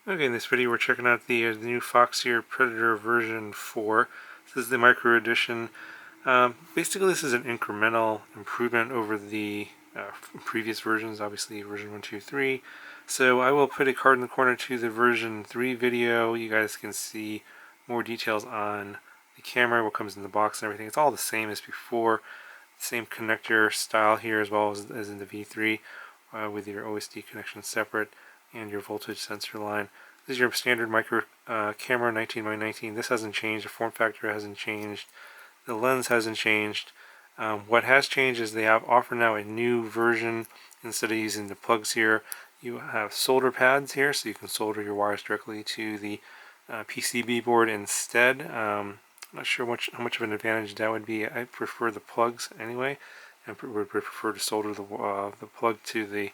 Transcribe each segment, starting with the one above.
Okay, in this video we're checking out the new Foxeer Predator version 4. This is the micro edition. Basically this is an incremental improvement over the previous versions, obviously version 1, 2, 3. So I will put a card in the corner to the version 3 video. You guys can see more details on the camera, what comes in the box and everything. It's all the same as before. Same connector style here as well as in the V3 with your OSD connection separate and your voltage sensor line. This is your standard micro camera 19x19. This hasn't changed. The form factor hasn't changed. The lens hasn't changed. What has changed is they offer now a new version. Instead of using the plugs here, you have solder pads here, so you can solder your wires directly to the PCB board instead. I'm not sure how much of an advantage that would be. I prefer the plugs anyway, and would prefer to solder the plug to the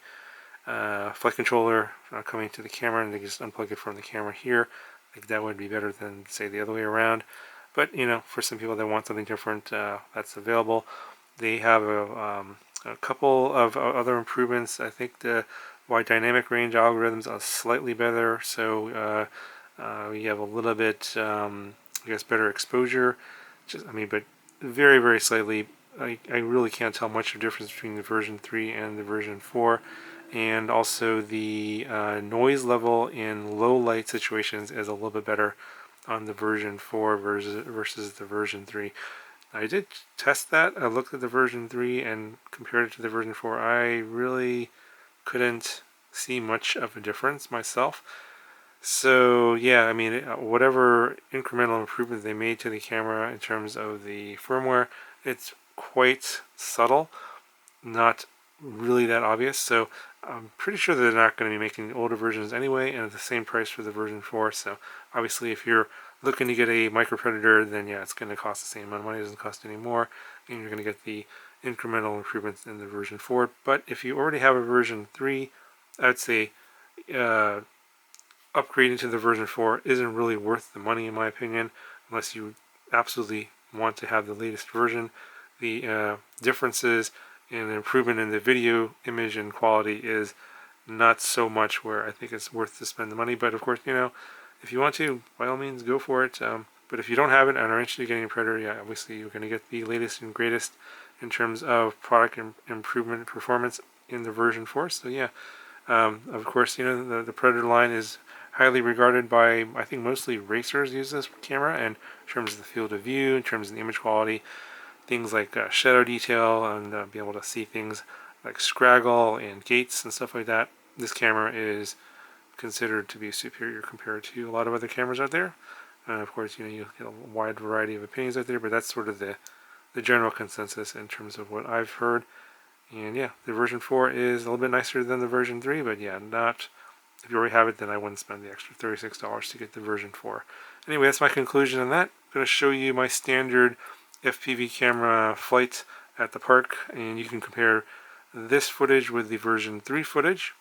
flight controller coming to the camera, and they just unplug it from the camera here. I think that would be better than, say, the other way around. But you know, for some people that want something different, that's available. They have a couple of other improvements. I think the wide dynamic range algorithms are slightly better, so you have a little bit, I guess, better exposure. But very, very slightly. I really can't tell much of a difference between the version 3 and the version 4. And also the noise level in low light situations is a little bit better on the version 4 versus the version 3. I did test that. I looked at the version 3 and compared it to the version 4. I really couldn't see much of a difference myself. So yeah, I mean, whatever incremental improvement they made to the camera in terms of the firmware, it's quite subtle, not really that obvious. So I'm pretty sure they're not going to be making older versions anyway, and at the same price for the version 4. So obviously if you're looking to get a micro predator, then yeah, it's going to cost the same amount of money. It doesn't cost any more, and you're going to get the incremental improvements in the version 4. But if you already have a version 3, I'd say upgrading to the version 4 isn't really worth the money in my opinion, unless you absolutely want to have the latest version. The differences and the improvement in the video image and quality is not so much where I think it's worth to spend the money. But of course, you know, if you want to, by all means, go for it. But if you don't have it and are interested in getting a Predator, yeah, obviously you're going to get the latest and greatest in terms of product improvement and performance in the version 4. So yeah, of course, you know, the Predator line is highly regarded by, I think, mostly racers use this camera, and in terms of the field of view, in terms of the image quality, things like shadow detail, and be able to see things like scraggle and gates and stuff like that. This camera is considered to be superior compared to a lot of other cameras out there. Of course, you know, you get a wide variety of opinions out there, but that's sort of the general consensus in terms of what I've heard. And yeah, the version 4 is a little bit nicer than the version 3, but yeah, not, if you already have it, then I wouldn't spend the extra $36 to get the version 4. Anyway, that's my conclusion on that. I'm going to show you my standard FPV camera flight at the park, and you can compare this footage with the version 3 footage.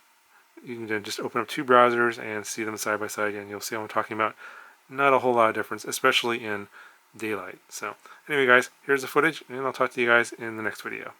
You can then just open up two browsers and see them side by side, and you'll see what I'm talking about. Not a whole lot of difference, especially in daylight. So anyway guys, here's the footage, and I'll talk to you guys in the next video.